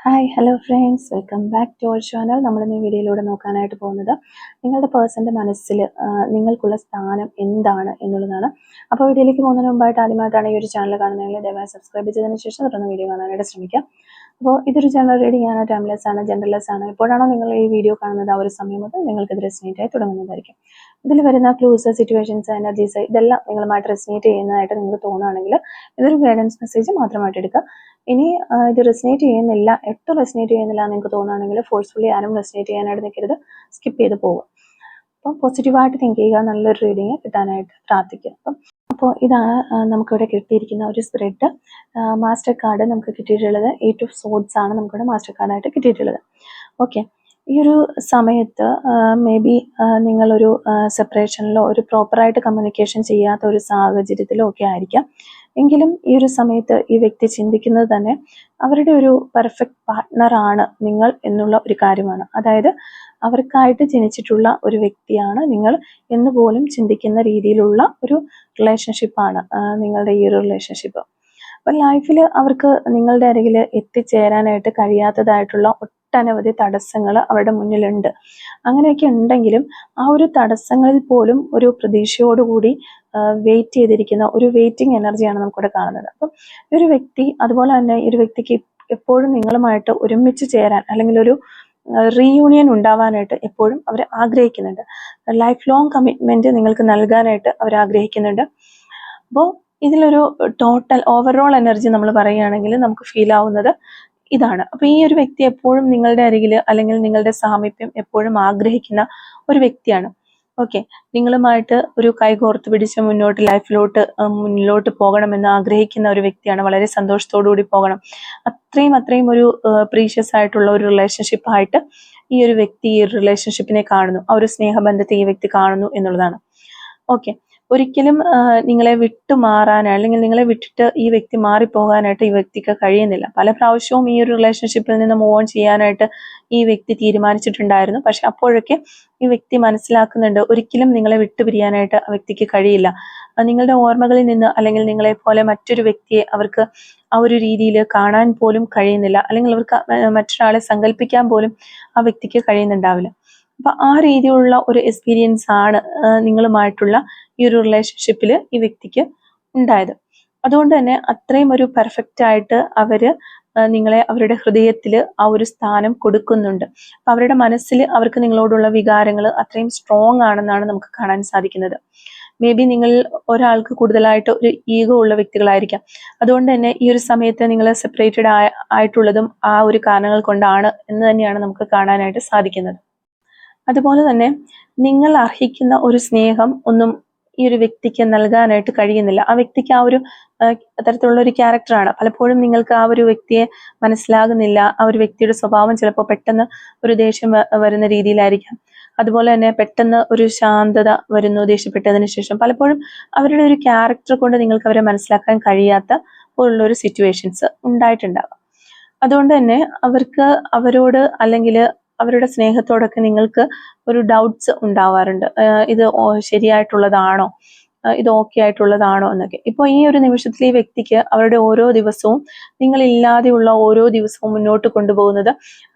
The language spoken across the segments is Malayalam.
Hi hello friends, welcome back to our channel. നമ്മളിന്ന് ഈ വീഡിയോയിലൂടെ നോക്കാനായിട്ട് പോകുന്നത് നിങ്ങളുടെ പേഴ്സൻ്റെ മനസ്സിൽ നിങ്ങൾക്കുള്ള സ്ഥാനം എന്താണ് എന്നുള്ളതാണ്. അപ്പോൾ വീഡിയോയിലേക്ക് പോകുന്നതിന് മുമ്പായിട്ട് ആദ്യമായിട്ടാണ് ഈ ഒരു ചാനൽ കാണുന്നതെങ്കിൽ ദയവായി സബ്സ്ക്രൈബ് ചെയ്തതിന് ശേഷം തുടർന്ന് വീഡിയോ കാണാനായിട്ട് ശ്രമിക്കാം. അപ്പോൾ ഇതൊരു ജനറൽ റീഡിംഗ് ആണ്, ടൈംലെസ് ആണ്, ജെൻഡർലെസ് ആണ്. എപ്പോഴാണോ നിങ്ങൾ ഈ വീഡിയോ കാണുന്നത് ആ ഒരു സമയം മുതൽ നിങ്ങൾക്ക് ഇത് റെസിനേറ്റ് ആയി തുടങ്ങുന്നതായിരിക്കും. ഇതിൽ വരുന്ന ക്ലൂസ്, സിറ്റുവേഷൻസ്, എനർജീസ് ഇതെല്ലാം നിങ്ങളുമായിട്ട് റെസിനേറ്റ് ചെയ്യുന്നതായിട്ട് നിങ്ങൾക്ക് തോന്നുകയാണെങ്കിൽ ഇതൊരു ഗൈഡൻസ് മെസ്സേജ് മാത്രമായിട്ട് എടുക്കുക. ഇനി ഇത് റെസിനേറ്റ് ചെയ്യുന്നില്ല, റെസിനേറ്റ് ചെയ്യുന്നില്ല എന്ന് നിങ്ങൾക്ക് തോന്നുകയാണെങ്കിൽ ഫോഴ്സ്ഫുള്ളി ആരും റെസിനേറ്റ് ചെയ്യാനായിട്ട് നിൽക്കരുത്, സ്കിപ്പ് ചെയ്ത് പോകുക. അപ്പം പോസിറ്റീവായിട്ട് തിങ്ക് ചെയ്യുക, നല്ലൊരു റീഡിങ് കിട്ടാനായിട്ട് പ്രാർത്ഥിക്കുക. അപ്പോൾ ഇതാണ് നമുക്കിവിടെ കിട്ടിയിരിക്കുന്ന ഒരു സ്പ്രെഡ്. മാസ്റ്റർ കാർഡ് നമുക്ക് കിട്ടിയിട്ടുള്ളത് 8 ഓഫ് സോഡ്സ് ആണ് നമുക്കിവിടെ മാസ്റ്റർ കാർഡായിട്ട് കിട്ടിയിട്ടുള്ളത്. ഓക്കെ, ഈ ഒരു സമയത്ത് മേ ബി നിങ്ങളൊരു സെപ്പറേഷനിലോ ഒരു പ്രോപ്പറായിട്ട് കമ്മ്യൂണിക്കേഷൻ ചെയ്യാത്ത ഒരു സാഹചര്യത്തിലോ ഒക്കെ ആയിരിക്കാം. എങ്കിലും ഈ ഒരു സമയത്ത് ഈ വ്യക്തി ചിന്തിക്കുന്നത് തന്നെ അവരുടെ ഒരു പെർഫെക്റ്റ് പാർട്ട്ണറാണ് നിങ്ങൾ എന്നുള്ള ഒരു കാര്യമാണ്. അതായത് അവർക്കായിട്ട് ജനിച്ചിട്ടുള്ള ഒരു വ്യക്തിയാണ് നിങ്ങൾ എന്ന് പോലും ചിന്തിക്കുന്ന രീതിയിലുള്ള ഒരു റിലേഷൻഷിപ്പാണ് നിങ്ങളുടെ ഈ ഒരു റിലേഷൻഷിപ്പ്. അപ്പം ലൈഫിൽ അവർക്ക് നിങ്ങളുടെ അരികിൽ എത്തിച്ചേരാനായിട്ട് കഴിയാത്തതായിട്ടുള്ള ഒട്ടനവധി തടസ്സങ്ങൾ അവരുടെ മുന്നിലുണ്ട്. അങ്ങനെയൊക്കെ ഉണ്ടെങ്കിലും ആ ഒരു തടസ്സങ്ങളിൽ പോലും ഒരു പ്രതീക്ഷയോടുകൂടി വെയിറ്റ് ചെയ്തിരിക്കുന്ന ഒരു വെയിറ്റിംഗ് എനർജിയാണ് നമുക്കിവിടെ കാണുന്നത്. അപ്പം ഈ ഒരു വ്യക്തി, അതുപോലെ തന്നെ ഈ ഒരു വ്യക്തിക്ക് എപ്പോഴും നിങ്ങളുമായിട്ട് ഒരുമിച്ച് ചേരാൻ അല്ലെങ്കിൽ ഒരു റീയൂണിയൻ ഉണ്ടാവാനായിട്ട് എപ്പോഴും അവർ ആഗ്രഹിക്കുന്നുണ്ട്. ലൈഫ് ലോങ് കമ്മിറ്റ്മെന്റ് നിങ്ങൾക്ക് നൽകാനായിട്ട് അവർ ആഗ്രഹിക്കുന്നുണ്ട്. അപ്പോൾ ഇതിലൊരു ടോട്ടൽ ഓവറോൾ എനർജി നമ്മൾ പറയുകയാണെങ്കിൽ നമുക്ക് ഫീൽ ആവുന്നത് ഇതാണ്. അപ്പൊ ഈ ഒരു വ്യക്തി എപ്പോഴും നിങ്ങളുടെ അരികിൽ അല്ലെങ്കിൽ നിങ്ങളുടെ സാമീപ്യം എപ്പോഴും ആഗ്രഹിക്കുന്ന ഒരു വ്യക്തിയാണ്. ഓക്കെ, നിങ്ങളുമായിട്ട് ഒരു കൈകോർത്ത് പിടിച്ച് മുന്നിലോട്ട് പോകണമെന്ന് ആഗ്രഹിക്കുന്ന ഒരു വ്യക്തിയാണ്. വളരെ സന്തോഷത്തോടു കൂടി പോകണം, അത്രയും ഒരു പ്രീഷ്യസ് ആയിട്ടുള്ള ഒരു റിലേഷൻഷിപ്പായിട്ട് ഈ ഒരു വ്യക്തി ഈ ഒരു റിലേഷൻഷിപ്പിനെ കാണുന്നു, ആ ഒരു സ്നേഹബന്ധത്തെ ഈ വ്യക്തി കാണുന്നു എന്നുള്ളതാണ്. ഓക്കെ, ഒരിക്കലും നിങ്ങളെ വിട്ടുമാറാൻ അല്ലെങ്കിൽ നിങ്ങളെ വിട്ടിട്ട് ഈ വ്യക്തി മാറിപ്പോകാനായിട്ട് ഈ വ്യക്തിക്ക് കഴിയുന്നില്ല. പല പ്രാവശ്യവും ഈ ഒരു റിലേഷൻഷിപ്പിൽ നിന്ന് മൂവ് ഓൺ ചെയ്യാനായിട്ട് ഈ വ്യക്തി തീരുമാനിച്ചിട്ടുണ്ടായിരുന്നു. പക്ഷെ അപ്പോഴൊക്കെ ഈ വ്യക്തി മനസ്സിലാക്കുന്നുണ്ട് ഒരിക്കലും നിങ്ങളെ വിട്ടുപിരിയാനായിട്ട് ആ വ്യക്തിക്ക് കഴിയില്ല. നിങ്ങളുടെ ഓർമ്മകളിൽ നിന്ന് അല്ലെങ്കിൽ നിങ്ങളെ പോലെ മറ്റൊരു വ്യക്തിയെ അവർക്ക് ആ ഒരു രീതിയിൽ കാണാൻ പോലും കഴിയുന്നില്ല, അല്ലെങ്കിൽ അവർക്ക് മറ്റൊരാളെ സങ്കല്പിക്കാൻ പോലും ആ വ്യക്തിക്ക് കഴിയുന്നുണ്ടാവില്ല. അപ്പൊ ആ രീതിയിലുള്ള ഒരു എക്സ്പീരിയൻസ് ആണ് നിങ്ങളുമായിട്ടുള്ള ഈ ഒരു റിലേഷൻഷിപ്പിൽ ഈ വ്യക്തിക്ക് ഉണ്ടായത്. അതുകൊണ്ട് തന്നെ അത്രയും ഒരു പെർഫെക്റ്റ് ആയിട്ട് അവര് നിങ്ങളെ അവരുടെ ഹൃദയത്തിൽ ആ ഒരു സ്ഥാനം കൊടുക്കുന്നുണ്ട്. അപ്പൊ അവരുടെ മനസ്സിൽ അവർക്ക് നിങ്ങളോടുള്ള വികാരങ്ങൾ അത്രയും സ്ട്രോങ് ആണെന്നാണ് നമുക്ക് കാണാൻ സാധിക്കുന്നത്. മേ ബി നിങ്ങൾ ഒരാൾക്ക് കൂടുതലായിട്ട് ഒരു ഈഗോ ഉള്ള വ്യക്തികളായിരിക്കാം. അതുകൊണ്ട് തന്നെ ഈ ഒരു സമയത്ത് നിങ്ങൾ സെപ്പറേറ്റഡ് ആയിട്ടുള്ളതും ആ ഒരു കാരണങ്ങൾ കൊണ്ടാണ് എന്ന് തന്നെയാണ് നമുക്ക് കാണാനായിട്ട് സാധിക്കുന്നത്. അതുപോലെ തന്നെ നിങ്ങൾ അർഹിക്കുന്ന ഒരു സ്നേഹം ഒന്നും ഈ ഒരു വ്യക്തിക്ക് നൽകാനായിട്ട് കഴിയുന്നില്ല. ആ വ്യക്തിക്ക് ആ ഒരു തരത്തിലുള്ള ഒരു ക്യാരക്ടറാണ്. പലപ്പോഴും നിങ്ങൾക്ക് ആ ഒരു വ്യക്തിയെ മനസ്സിലാകുന്നില്ല. ആ ഒരു വ്യക്തിയുടെ സ്വഭാവം ചിലപ്പോൾ പെട്ടെന്ന് ഒരു ദേഷ്യം വരുന്ന രീതിയിലായിരിക്കാം. അതുപോലെ തന്നെ പെട്ടെന്ന് ഒരു ശാന്തത വരുന്നു ദേഷ്യപ്പെട്ടതിന് ശേഷം. പലപ്പോഴും അവരുടെ ഒരു ക്യാരക്ടർ കൊണ്ട് നിങ്ങൾക്ക് അവരെ മനസ്സിലാക്കാൻ കഴിയാത്ത പോലുള്ള ഒരു സിറ്റുവേഷൻസ് ഉണ്ടായിട്ടുണ്ടാവാം. അതുകൊണ്ട് തന്നെ അവർക്ക് അവരോട് അല്ലെങ്കിൽ അവരുടെ സ്നേഹത്തോടൊക്കെ നിങ്ങൾക്ക് ഒരു ഡൗട്ട്സ് ഉണ്ടാവാറുണ്ട്. ഇത് ശരിയായിട്ടുള്ളതാണോ, ഇത് ഓക്കെ ആയിട്ടുള്ളതാണോ എന്നൊക്കെ. ഇപ്പോൾ ഈ ഒരു നിമിഷത്തിൽ ഈ വ്യക്തിക്ക് അവരുടെ ഓരോ ദിവസവും നിങ്ങളില്ലാതെയുള്ള ഓരോ ദിവസവും മുന്നോട്ട് കൊണ്ടുപോകുന്നത്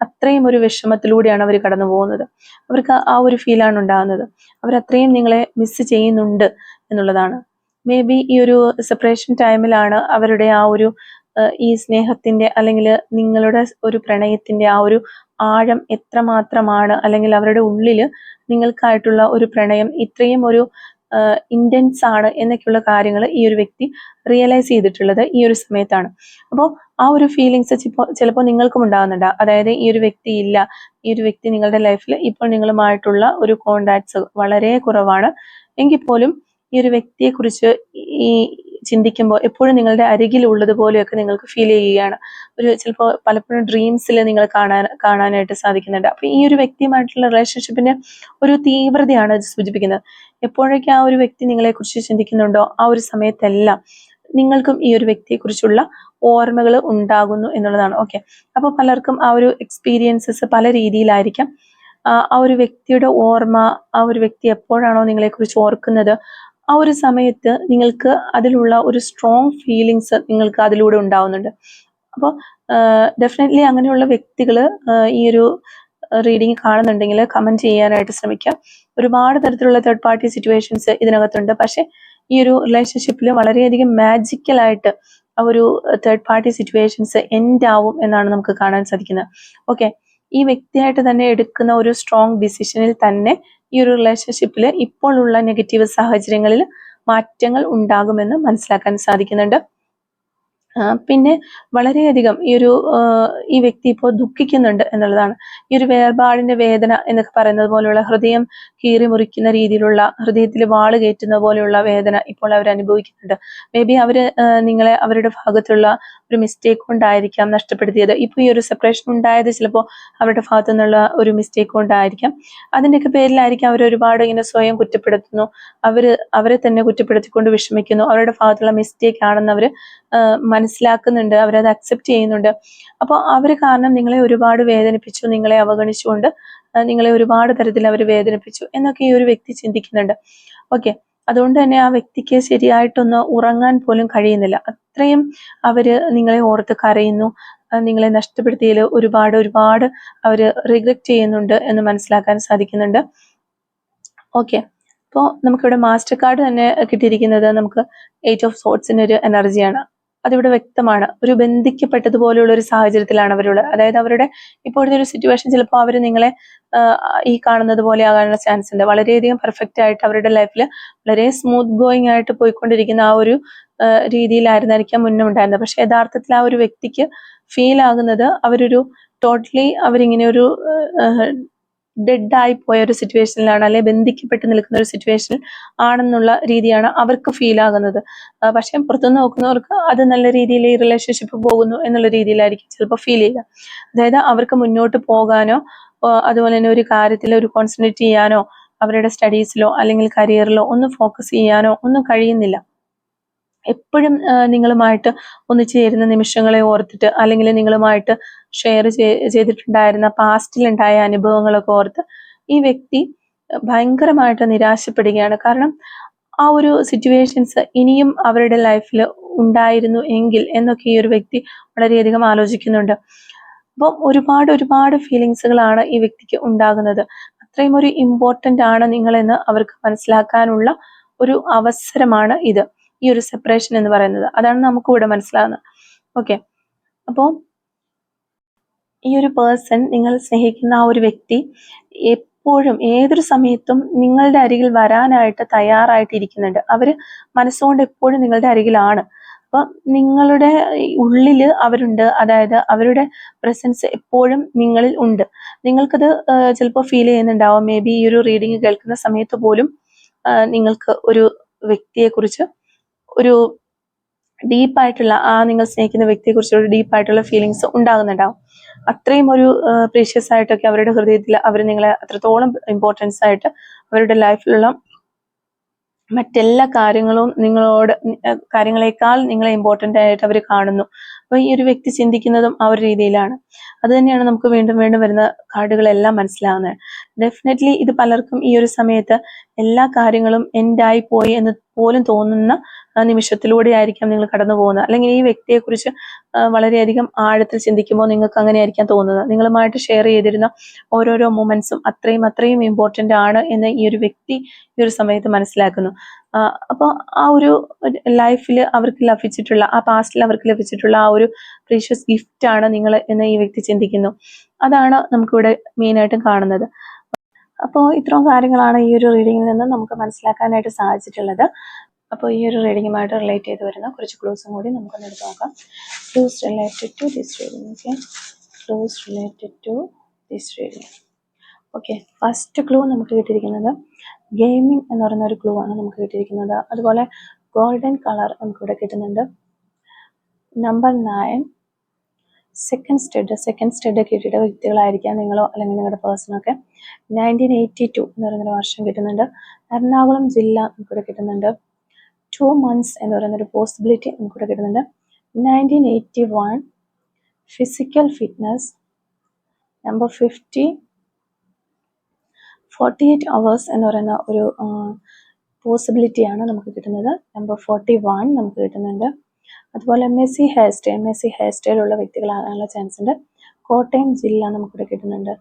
അത്രയും ഒരു വിഷമത്തിലൂടെയാണ് അവർ കടന്നു പോകുന്നത്. അവർക്ക് ആ ഒരു ഫീലാണ് ഉണ്ടാകുന്നത്. അവരത്രയും നിങ്ങളെ മിസ് ചെയ്യുന്നുണ്ട് എന്നുള്ളതാണ്. മേ ബി ഈ ഒരു സെപ്പറേഷൻ ടൈമിലാണ് അവരുടെ ആ ഒരു ഈ സ്നേഹത്തിന്റെ അല്ലെങ്കിൽ നിങ്ങളുടെ ഒരു പ്രണയത്തിന്റെ ആ ഒരു ആഴം എത്രമാത്രമാണ്, അല്ലെങ്കിൽ അവരുടെ ഉള്ളിൽ നിങ്ങൾക്കായിട്ടുള്ള ഒരു പ്രണയം ഇത്രയും ഒരു ഇന്റൻസ് ആണ് എന്നൊക്കെയുള്ള കാര്യങ്ങൾ ഈ ഒരു വ്യക്തി റിയലൈസ് ചെയ്തിട്ടുള്ളത് ഈ ഒരു സമയത്താണ്. അപ്പോൾ ആ ഒരു ഫീലിങ്സ് ചിലപ്പോൾ നിങ്ങൾക്കും ഉണ്ടാകുന്നുണ്ട്. അതായത് ഈ ഒരു വ്യക്തി ഇല്ല, ഈ ഒരു വ്യക്തി നിങ്ങളുടെ ലൈഫിൽ ഇപ്പോൾ നിങ്ങളുമായിട്ടുള്ള ഒരു കോണ്ടാക്ട്സ് വളരെ കുറവാണ്. എങ്കിൽ പോലും ഈ ഒരു വ്യക്തിയെക്കുറിച്ച് ഈ ചിന്തിക്കുമ്പോൾ എപ്പോഴും നിങ്ങളുടെ അരികിലുള്ളതുപോലെയൊക്കെ നിങ്ങൾക്ക് ഫീൽ ചെയ്യുകയാണ്. ഒരു ചിലപ്പോൾ പലപ്പോഴും ഡ്രീംസിൽ നിങ്ങൾ കാണാനായിട്ട് സാധിക്കുന്നുണ്ട്. അപ്പൊ ഈ ഒരു വ്യക്തിയുമായിട്ടുള്ള റിലേഷൻഷിപ്പിന്റെ ഒരു തീവ്രതയാണ് ഇത് സൂചിപ്പിക്കുന്നത്. എപ്പോഴൊക്കെ ആ ഒരു വ്യക്തി നിങ്ങളെക്കുറിച്ച് ചിന്തിക്കുന്നുണ്ടോ ആ ഒരു സമയത്തെല്ലാം നിങ്ങൾക്കും ഈ ഒരു വ്യക്തിയെക്കുറിച്ചുള്ള ഓർമ്മകൾ ഉണ്ടാകുന്നു എന്നുള്ളതാണ്. ഓക്കെ, അപ്പൊ പലർക്കും ആ ഒരു എക്സ്പീരിയൻസസ് പല രീതിയിലായിരിക്കാം. ആ ഒരു വ്യക്തിയുടെ ഓർമ്മ, ആ ഒരു വ്യക്തി എപ്പോഴാണോ നിങ്ങളെക്കുറിച്ച് ഓർക്കുന്നത് ആ ഒരു സമയത്ത് നിങ്ങൾക്ക് അതിലുള്ള ഒരു സ്ട്രോങ് ഫീലിങ്സ് നിങ്ങൾക്ക് അതിലൂടെ ഉണ്ടാവുന്നുണ്ട്. അപ്പോൾ ഡെഫിനറ്റ്ലി അങ്ങനെയുള്ള വ്യക്തികൾ ഈ ഒരു റീഡിങ് കാണുന്നുണ്ടെങ്കിൽ കമന്റ് ചെയ്യാനായിട്ട് ശ്രമിക്കാം. ഒരുപാട് തരത്തിലുള്ള തേർഡ് പാർട്ടി സിറ്റുവേഷൻസ് ഇതിനകത്തുണ്ട്. പക്ഷെ ഈ ഒരു റിലേഷൻഷിപ്പിൽ വളരെയധികം മാജിക്കലായിട്ട് ആ ഒരു തേർഡ് പാർട്ടി സിറ്റുവേഷൻസ് എൻഡ് ആവും എന്നാണ് നമുക്ക് കാണാൻ സാധിക്കുന്നത്. ഓക്കെ, ഈ വ്യക്തിയായിട്ട് തന്നെ എടുക്കുന്ന ഒരു സ്ട്രോങ് ഡിസിഷനിൽ തന്നെ ഈ ഒരു റിലേഷൻഷിപ്പിൽ ഇപ്പോൾ ഉള്ള നെഗറ്റീവ് സാഹചര്യങ്ങളിൽ മാറ്റങ്ങൾ ഉണ്ടാകുമെന്ന് മനസ്സിലാക്കാൻ സാധിക്കുന്നുണ്ട്. പിന്നെ വളരെയധികം ഈ വ്യക്തി ഇപ്പോൾ ദുഃഖിക്കുന്നുണ്ട് എന്നുള്ളതാണ്. ഈ ഒരു വേർപാടിന്റെ വേദന എന്നൊക്കെ പറയുന്നത് പോലെയുള്ള ഹൃദയം കീറി മുറിക്കുന്ന രീതിയിലുള്ള, ഹൃദയത്തിൽ വാള് കയറ്റുന്ന പോലെയുള്ള വേദന ഇപ്പോൾ അവർ അനുഭവിക്കുന്നുണ്ട്. മേ ബി അവര് നിങ്ങളെ അവരുടെ ഭാഗത്തുള്ള ഒരു മിസ്റ്റേക്ക് കൊണ്ടായിരിക്കാം നഷ്ടപ്പെടുത്തിയത്. ഇപ്പൊ ഈ ഒരു സെപ്പറേഷൻ ഉണ്ടായത് ചിലപ്പോൾ അവരുടെ ഭാഗത്തു നിന്നുള്ള ഒരു മിസ്റ്റേക്ക് കൊണ്ടായിരിക്കാം. അതിന്റെയൊക്കെ പേരിലായിരിക്കും അവർ ഒരുപാട് ഇങ്ങനെ സ്വയം കുറ്റപ്പെടുത്തുന്നു, അവരെ തന്നെ കുറ്റപ്പെടുത്തിക്കൊണ്ട് വിഷമിക്കുന്നു. അവരുടെ ഭാഗത്തുള്ള മിസ്റ്റേക്ക് ആണെന്ന് അവർ മനസ്സിലാക്കുന്നുണ്ട്, അവരത് അക്സെപ്റ്റ് ചെയ്യുന്നുണ്ട്. അപ്പോൾ അവർ കാരണം നിങ്ങളെ ഒരുപാട് വേദനിപ്പിച്ചു, നിങ്ങളെ അവഗണിച്ചുകൊണ്ട് നിങ്ങളെ ഒരുപാട് തരത്തിൽ അവർ വേദനിപ്പിച്ചു എന്നൊക്കെ ഈ ഒരു വ്യക്തി ചിന്തിക്കുന്നുണ്ട്. ഓക്കെ, അതുകൊണ്ട് തന്നെ ആ വ്യക്തിക്ക് ശരിയായിട്ടൊന്ന് ഉറങ്ങാൻ പോലും കഴിയുന്നില്ല. അത്രയും അവര് നിങ്ങളെ ഓർത്ത് കരയുന്നു, നിങ്ങളെ നഷ്ടപ്പെടുത്തിയതിൽ ഒരുപാട് അവര് റിഗ്രറ്റ് ചെയ്യുന്നുണ്ട് എന്ന് മനസ്സിലാക്കാൻ സാധിക്കുന്നുണ്ട്. ഓക്കെ, അപ്പോൾ നമുക്കിവിടെ മാസ്റ്റർ കാർഡ് തന്നെ കിട്ടിയിരിക്കുന്നത് നമുക്ക് 8 ഓഫ് സോർട്സിന്റെ ഒരു എനർജിയാണ്. അതിവിടെ വ്യക്തമാണ്. ഒരു ബന്ധിക്കപ്പെട്ടതുപോലെയുള്ള ഒരു സാഹചര്യത്തിലാണ് അവരുള്ളത്. അതായത് അവരുടെ ഇപ്പോഴത്തെ ഒരു സിറ്റുവേഷൻ ചിലപ്പോൾ അവർ നിങ്ങളെ ഈ കാണുന്നത് പോലെ ആകാനുള്ള ചാൻസ് ഉണ്ട്. വളരെയധികം പെർഫെക്റ്റ് ആയിട്ട് അവരുടെ ലൈഫിൽ വളരെ സ്മൂത്ത് ഗോയിങ് ആയിട്ട് പോയിക്കൊണ്ടിരിക്കുന്ന ആ ഒരു രീതിയിലായിരുന്നായിരിക്കാം മുന്നേ ഉണ്ടായിരുന്നത്. പക്ഷെ യഥാർത്ഥത്തിൽ ആ ഒരു വ്യക്തിക്ക് ഫീൽ ആകുന്നത് ടോട്ടലി അവരിങ്ങനെ ഒരു ഡെഡ് ആയി പോയ ഒരു സിറ്റുവേഷനിലാണ്, അല്ലെ ബന്ധിക്കപ്പെട്ട് നിൽക്കുന്ന ഒരു സിറ്റുവേഷൻ ആണെന്നുള്ള രീതിയാണ് അവർക്ക് ഫീൽ ആകുന്നത്. പക്ഷെ പുറത്തുനിന്ന് നോക്കുന്നവർക്ക് അത് നല്ല രീതിയിൽ ഈ റിലേഷൻഷിപ്പ് പോകുന്നു എന്നുള്ള രീതിയിലായിരിക്കും ചിലപ്പോൾ ഫീൽ ചെയ്യുക. അതായത് അവർക്ക് മുന്നോട്ട് പോകാനോ അതുപോലെ തന്നെ ഒരു കാര്യത്തിൽ ഒരു കോൺസെൻട്രേറ്റ് ചെയ്യാനോ അവരുടെ സ്റ്റഡീസിലോ അല്ലെങ്കിൽ കരിയറിലോ ഒന്നും ഫോക്കസ് ചെയ്യാനോ ഒന്നും കഴിയുന്നില്ല. എപ്പോഴും നിങ്ങളുമായിട്ട് ഒന്നിച്ചു ചേരുന്ന നിമിഷങ്ങളെ ഓർത്തിട്ട്, അല്ലെങ്കിൽ നിങ്ങളുമായിട്ട് ഷെയർ ചെയ്തിട്ടുണ്ടായിരുന്ന പാസ്റ്റിലുണ്ടായ അനുഭവങ്ങളൊക്കെ ഓർത്ത് ഈ വ്യക്തി ഭയങ്കരമായിട്ട് നിരാശപ്പെടുകയാണ്. കാരണം ആ ഒരു സിറ്റുവേഷൻസ് ഇനിയും അവരുടെ ലൈഫിൽ ഉണ്ടായിരുന്നു എങ്കിൽ എന്നൊക്കെ ഈ ഒരു വ്യക്തി വളരെയധികം ആലോചിക്കുന്നുണ്ട്. അപ്പം ഒരുപാട് ഫീലിങ്സുകളാണ് ഈ വ്യക്തിക്ക് ഉണ്ടാകുന്നത്. അത്രയും ഒരു ഇമ്പോർട്ടൻ്റ് ആണ് നിങ്ങളെന്ന് അവർക്ക് മനസ്സിലാക്കാനുള്ള ഒരു അവസരമാണ് ഇത്, ഈ ഒരു സെപ്പറേഷൻ എന്ന് പറയുന്നത്. അതാണ് നമുക്ക് ഇവിടെ മനസ്സിലാകുന്നത്. ഓക്കെ, അപ്പോൾ ഈ ഒരു പേഴ്സൺ, നിങ്ങൾ സ്നേഹിക്കുന്ന ആ ഒരു വ്യക്തി എപ്പോഴും ഏതൊരു സമയത്തും നിങ്ങളുടെ അരികിൽ വരാനായിട്ട് തയ്യാറായിട്ടിരിക്കുന്നുണ്ട്. അവര് മനസ്സുകൊണ്ട് എപ്പോഴും നിങ്ങളുടെ അരികിലാണ്. അപ്പൊ നിങ്ങളുടെ ഉള്ളിൽ അവരുണ്ട്. അതായത് അവരുടെ പ്രസൻസ് എപ്പോഴും നിങ്ങളിൽ ഉണ്ട്. നിങ്ങൾക്കത് ചിലപ്പോൾ ഫീൽ ചെയ്യുന്നുണ്ടാവും. മേ ബി ഈ ഒരു റീഡിങ് കേൾക്കുന്ന സമയത്ത് പോലും നിങ്ങൾക്ക് ഒരു വ്യക്തിയെക്കുറിച്ച് ഒരു ഡീപ്പായിട്ടുള്ള, നിങ്ങൾ സ്നേഹിക്കുന്ന വ്യക്തിയെക്കുറിച്ച് ഒരു ഡീപ്പായിട്ടുള്ള ഫീലിങ്സ് ഉണ്ടാകുന്നുണ്ടാവും. അത്രയും ഒരു പ്രീഷ്യസ് ആയിട്ടൊക്കെ അവരുടെ ഹൃദയത്തിൽ അവർ നിങ്ങളെ അത്രത്തോളം ഇമ്പോർട്ടൻസ് ആയിട്ട് അവരുടെ ലൈഫിലുള്ള മറ്റെല്ലാ കാര്യങ്ങളെക്കാൾ നിങ്ങളെ ഇമ്പോർട്ടൻ്റ് ആയിട്ട് അവർ കാണുന്നു. അപ്പൊ ഈ ഒരു വ്യക്തി ചിന്തിക്കുന്നതും ആ ഒരു രീതിയിലാണ്. അത് തന്നെയാണ് നമുക്ക് വീണ്ടും വരുന്ന കാർഡുകളെല്ലാം മനസ്സിലാവുന്നത്. ഡെഫിനറ്റ്ലി ഇത് പലർക്കും ഈ ഒരു സമയത്ത് എല്ലാ കാര്യങ്ങളും എൻഡായി പോയി എന്ന് പോലും തോന്നുന്ന നിമിഷത്തിലൂടെ ആയിരിക്കാം നിങ്ങൾ കടന്നു പോകുന്നത്. അല്ലെങ്കിൽ ഈ വ്യക്തിയെക്കുറിച്ച് വളരെയധികം ആഴത്തിൽ ചിന്തിക്കുമ്പോൾ നിങ്ങൾക്ക് അങ്ങനെയായിരിക്കാം തോന്നുന്നത്. നിങ്ങളുമായിട്ട് ഷെയർ ചെയ്തിരുന്ന ഓരോരോ മൊമെന്റ്സും അത്രയും ഇമ്പോർട്ടൻ്റ് ആണ് എന്ന് ഈ ഒരു വ്യക്തി ഈ ഒരു സമയത്ത് മനസ്സിലാക്കുന്നു. അപ്പോൾ ആ ഒരു ലൈഫിൽ അവർക്ക് ലഭിച്ചിട്ടുള്ള, ആ പാസ്റ്റിൽ അവർക്ക് ലഭിച്ചിട്ടുള്ള ആ ഒരു പ്രീഷ്യസ് ഗിഫ്റ്റ് ആണ് നിങ്ങൾ എന്ന് ഈ വ്യക്തി ചിന്തിക്കുന്നു. അതാണ് നമുക്കിവിടെ മെയിനായിട്ടും കാണുന്നത്. അപ്പോൾ ഇത്രയും കാര്യങ്ങളാണ് ഈ ഒരു റീഡിങ്ങിൽ നിന്ന് നമുക്ക് മനസ്സിലാക്കാനായിട്ട് സാധിച്ചിട്ടുള്ളത്. അപ്പോൾ ഈ ഒരു റീഡിങ്ങുമായിട്ട് റിലേറ്റ് ചെയ്ത് വരുന്ന കുറച്ച് ക്ലൂസും കൂടി നമുക്കൊന്ന് എടുത്ത് നോക്കാം. Clues related to this reading. Okay, clues related to this reading. Okay, first clue നമുക്ക് കിട്ടിയിരിക്കുന്നത് ഗെയിമിംഗ് എന്ന് പറയുന്ന ഒരു ക്ലൂ ആണ് നമുക്ക് കിട്ടിയിരിക്കുന്നത്. അതുപോലെ ഗോൾഡൻ കളർ നമുക്കിവിടെ കിട്ടുന്നുണ്ട്. നമ്പർ 9, സെക്കൻഡ് സ്റ്റഡ് കിട്ടിയ വ്യക്തികളായിരിക്കാം നിങ്ങളോ അല്ലെങ്കിൽ നിങ്ങളുടെ പേഴ്സണൊക്കെ. 1982 എന്ന് പറയുന്നൊരു വർഷം കിട്ടുന്നുണ്ട്. എറണാകുളം ജില്ല നമുക്കിവിടെ കിട്ടുന്നുണ്ട്. 2 months എന്ന് പറയുന്നൊരു പോസിബിലിറ്റി നമുക്കിവിടെ കിട്ടുന്നുണ്ട്. 1981 ഫിസിക്കൽ ഫിറ്റ്നസ്. നമ്പർ 50 48 hours എന്ന് പറയുന്ന ഒരു പോസിബിലിറ്റിയാണ് നമുക്ക് കിട്ടുന്നത്. നമ്പർ 41 നമുക്ക് കിട്ടുന്നുണ്ട്. അതുപോലെ മെസ്സി ഹെയർ സ്റ്റൈൽ ഉള്ള വ്യക്തികളാകാനുള്ള ചാൻസ് ഉണ്ട്. കോട്ടയം ജില്ല നമുക്കിവിടെ കിട്ടുന്നുണ്ട്.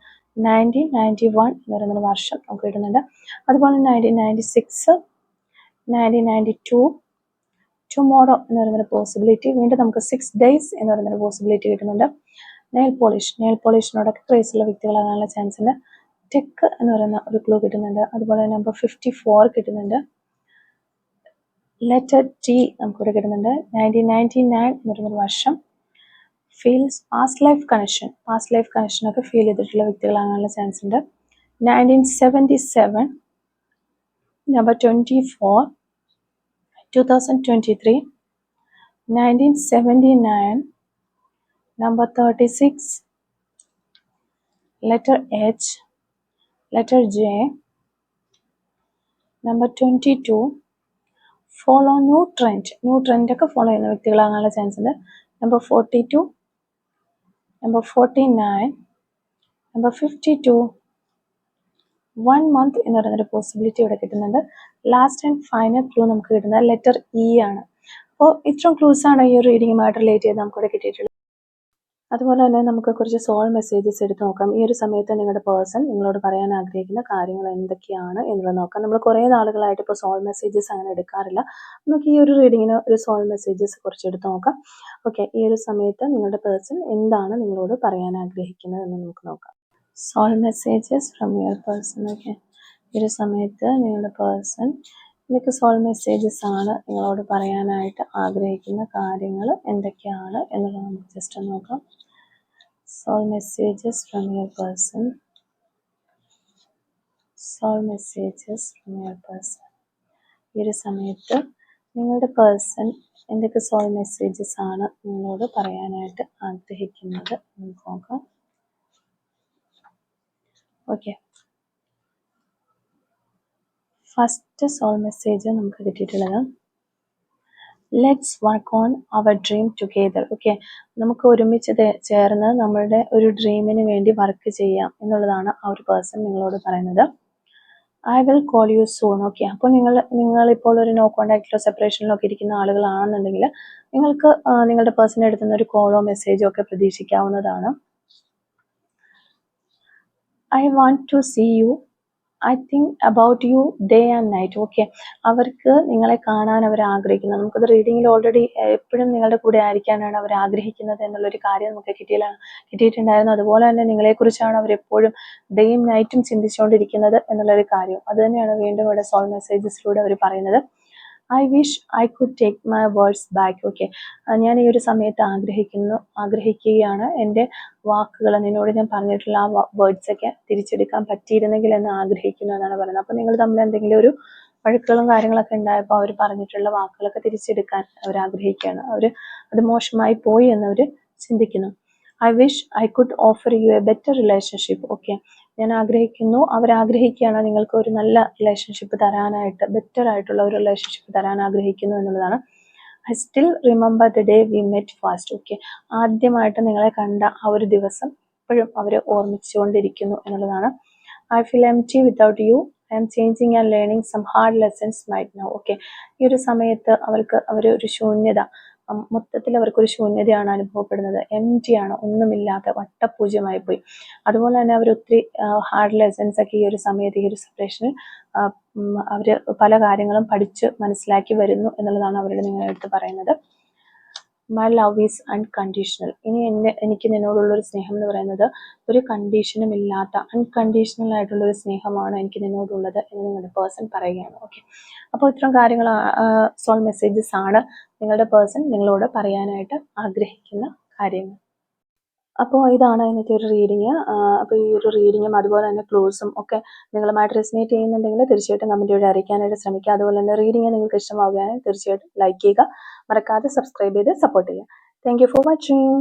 1991 എന്ന് പറയുന്ന വർഷം നമുക്ക് കിട്ടുന്നുണ്ട്. അതുപോലെ 1996, 1992, ടുമോറോ എന്ന് പറയുന്നൊരു പോസിബിലിറ്റി. വീണ്ടും നമുക്ക് 6 days എന്ന് പറയുന്നൊരു പോസിബിലിറ്റി കിട്ടുന്നുണ്ട്. നെയിൽ പോളിഷിനോടൊക്കെ ക്രേസ് ഉള്ള വ്യക്തികളാകാനുള്ള ചാൻസ് ഉണ്ട്. ടെക് എന്ന് പറയുന്ന ഒരു ക്ലൂ കിട്ടുന്നുണ്ട്. അതുപോലെ നമ്പർ 54 കിട്ടുന്നുണ്ട്. ലെറ്റർ ടി നമുക്കിവിടെ കിട്ടുന്നുണ്ട്. 1999 എന്ന് പറയുന്നൊരു വർഷം. ഫീൽസ് പാസ്റ്റ് ലൈഫ് കണക്ഷൻ ഒക്കെ ഫീൽ ചെയ്തിട്ടുള്ള വ്യക്തികളാകാനുള്ള ചാൻസ് ഉണ്ട്. 1977, number 24, 2023, 1979, number 36, letter H, letter J, number 22, follow new trend ഒക്കെ ഫോളോ ചെയ്യുന്ന വ്യക്തികളാകാനുള്ള ചാൻസ് ഉണ്ട്. നമ്പർ 42, നമ്പർ 49, നമ്പർ 52, 1 month എന്ന് പറയുന്നൊരു പോസിബിലിറ്റി ഇവിടെ കിട്ടുന്നുണ്ട്. ലാസ്റ്റ് ആൻഡ് ഫൈനൽ ക്ലൂ നമുക്ക് കിട്ടുന്നത് ലെറ്റർ ഇ ആണ്. അപ്പോൾ ഇത്രയും ക്ലൂസ് ആണ് ഈ ഒരു റീഡിങ്ങുമായിട്ട് റിലേറ്റ് ചെയ്ത് നമുക്കിവിടെ കിട്ടിയിട്ടുള്ളത്. അതുപോലെ തന്നെ നമുക്ക് കുറച്ച് സോൾ മെസ്സേജസ് എടുത്ത് നോക്കാം. ഈ ഒരു സമയത്ത് നിങ്ങളുടെ പേഴ്സൺ നിങ്ങളോട് പറയാൻ ആഗ്രഹിക്കുന്ന കാര്യങ്ങൾ എന്തൊക്കെയാണ് എന്നുള്ളത് നോക്കാം. നമ്മൾ കുറേ നാളുകളായിട്ട് ഇപ്പോൾ സോൾ മെസ്സേജസ് അങ്ങനെ എടുക്കാറില്ല. നമുക്ക് ഈ ഒരു റീഡിങ്ങിന് ഒരു സോൾ മെസ്സേജസ് കുറച്ച് എടുത്ത് നോക്കാം. ഓക്കെ, ഈ ഒരു സമയത്ത് നിങ്ങളുടെ പേഴ്സൺ എന്താണ് നിങ്ങളോട് പറയാൻ ആഗ്രഹിക്കുന്നത് എന്ന് നമുക്ക് നോക്കാം. Soul messages from your person. Okay, ഈ ഒരു സമയത്ത് നിങ്ങളുടെ പേഴ്സൺ ഇതൊക്കെ സോൾ മെസ്സേജസ് ആണ് നിങ്ങളോട് പറയാനായിട്ട് ആഗ്രഹിക്കുന്ന കാര്യങ്ങൾ എന്തൊക്കെയാണ് എന്നുള്ളത് നമുക്ക് ജസ്റ്റ് നോക്കാം. Soul messages from your person. Soul messages from your person. ഈ ഒരു സമയത്ത് നിങ്ങളുടെ പേഴ്സൺ എന്തൊക്കെ സോൾ മെസ്സേജസ് ആണ് നിങ്ങളോട് പറയാനായിട്ട് ആഗ്രഹിക്കുന്നത് എന്ന് നോക്കാം. ഓക്കെ, ഫസ്റ്റ് സോൾ മെസ്സേജ് നമുക്ക് കിട്ടിയിട്ടുള്ളത് let's work on our dream together. Okay, നമുക്ക് ഒരുമിച്ച് ചേർന്ന് നമ്മളുടെ ഒരു ഡ്രീമിന് വേണ്ടി വർക്ക് ചെയ്യാം എന്നുള്ളതാണ് ആ ഒരു പേഴ്സൺ നിങ്ങളോട് പറയുന്നത്. I will call you soon. Okay, അപ്പോൾ നിങ്ങളിപ്പോൾ ഒരു നോ കോൺടാക്റ്റിലോ സെപ്പറേഷനിലോ ഒക്കെ ഇരിക്കുന്ന ആളുകളാണെന്നുണ്ടെങ്കിൽ നിങ്ങൾക്ക് നിങ്ങളുടെ പേഴ്സണെ എടുത്തുന്ന ഒരു കോളോ മെസ്സേജോ ഒക്കെ പ്രതീക്ഷിക്കാവുന്നതാണ്. I want to see you, I think about you day and night. Okay, അവർക്ക് നിങ്ങളെ കാണാൻ അവർ ആഗ്രഹിക്കുന്നത്, നമുക്കത് റീഡിങ്ങിൽ ഓൾറെഡി എപ്പോഴും നിങ്ങളുടെ കൂടെ ആയിരിക്കാനാണ് അവർ ആഗ്രഹിക്കുന്നത് എന്നുള്ളൊരു കാര്യം നമുക്ക് കിട്ടിയിട്ടുണ്ടായിരുന്നു. അതുപോലെ തന്നെ നിങ്ങളെക്കുറിച്ചാണ് അവരെപ്പോഴും ഡേയും നൈറ്റും ചിന്തിച്ചുകൊണ്ടിരിക്കുന്നത് എന്നുള്ളൊരു കാര്യം അത് തന്നെയാണ് വീണ്ടും ഇവിടെ സോൾ മെസ്സേജസിലൂടെ അവർ പറയുന്നത്. I wish I could take my words back. Okay, ഞാൻ ഈ ഒരു സമയത്ത് ആഗ്രഹിക്കുകയാണ് എൻ്റെ വാക്കുകൾ, നിന്നോട് ഞാൻ പറഞ്ഞിട്ടുള്ള ആ വേർഡ്സ് ഒക്കെ തിരിച്ചെടുക്കാൻ പറ്റിയിരുന്നെങ്കിൽ എന്ന് ആഗ്രഹിക്കുന്നു എന്നാണ് പറയുന്നത്. അപ്പോൾ നിങ്ങൾ തമ്മിൽ എന്തെങ്കിലും ഒരു വഴക്കുകളും കാര്യങ്ങളൊക്കെ ഉണ്ടായപ്പോൾ അവർ പറഞ്ഞിട്ടുള്ള വാക്കുകളൊക്കെ തിരിച്ചെടുക്കാൻ അവർ ആഗ്രഹിക്കുകയാണ്. അത് മോശമായി പോയി എന്നവർ ചിന്തിക്കുന്നു. I wish I could offer you a better relationship. Okay, ഞാൻ ആഗ്രഹിക്കുന്നു, അവരാഗ്രഹിക്കുകയാണ് നിങ്ങൾക്ക് ഒരു നല്ല റിലേഷൻഷിപ്പ് തരാനായിട്ട്, ബെറ്റർ ആയിട്ടുള്ള ഒരു റിലേഷൻഷിപ്പ് തരാൻ ആഗ്രഹിക്കുന്നു എന്നുള്ളതാണ്. I still remember the day we met fast. Okay, ആദ്യമായിട്ട് നിങ്ങളെ കണ്ട ആ ഒരു ദിവസം ഇപ്പോഴും അവർ ഓർമ്മിച്ചുകൊണ്ടിരിക്കുന്നു എന്നുള്ളതാണ്. I feel empty without you, I'm changing and learning some hard lessons might now. Okay, ഈ ഒരു സമയത്ത് ഒരു ശൂന്യത, മൊത്തത്തിൽ അവർക്കൊരു ശൂന്യതയാണ് അനുഭവപ്പെടുന്നത്. എംറ്റി ആണ്, ഒന്നുമില്ലാത്ത വട്ടപൂജ്യമായി പോയി. അതുപോലെ തന്നെ അവർ ഒത്തിരി ഹാർഡ് ലെസൺസ് ഒക്കെ ഈ ഒരു സമയത്ത്, ഈ ഒരു സെപ്പറേഷനിൽ അവർ പല കാര്യങ്ങളും പഠിച്ച് മനസ്സിലാക്കി വരുന്നു എന്നുള്ളതാണ് അവരുടെ നിങ്ങളെടുത്ത് പറയുന്നത്. My love is unconditional. എനിക്ക് നിന്നോടുള്ളൊരു സ്നേഹം എന്ന് പറയുന്നത് ഒരു കണ്ടീഷനും ഇല്ലാത്ത അൺകണ്ടീഷണൽ ആയിട്ടുള്ളൊരു സ്നേഹമാണ് എനിക്ക് നിന്നോടുള്ളത് എന്ന് നിങ്ങളുടെ പേഴ്സൺ പറയുകയാണ്. ഓക്കെ, അപ്പോൾ ഇത്തരം കാര്യങ്ങൾ സോൾ മെസ്സേജസ് ആണ് നിങ്ങളുടെ പേഴ്സൺ നിങ്ങളോട് പറയാനായിട്ട് ആഗ്രഹിക്കുന്ന കാര്യങ്ങൾ. അപ്പോൾ ഇതാണ് ഇന്നത്തെ ഒരു റീഡിങ്. അപ്പോൾ ഈ ഒരു റീഡിങ്ങും അതുപോലെ തന്നെ ക്ലോസും ഒക്കെ നിങ്ങളുമായിട്ട് റെസിനേറ്റ് ചെയ്യുന്നുണ്ടെങ്കിൽ തീർച്ചയായിട്ടും കമൻറ്റ് വഴി അറിയിക്കാനായിട്ട് ശ്രമിക്കുക. അതുപോലെ തന്നെ റീഡിങ് നിങ്ങൾക്ക് ഇഷ്ടമാവുകയാണെങ്കിൽ തീർച്ചയായിട്ടും ലൈക്ക് ചെയ്യുക, മറക്കാതെ സബ്സ്ക്രൈബ് ചെയ്ത് സപ്പോർട്ട് ചെയ്യുക. Thank you for watching.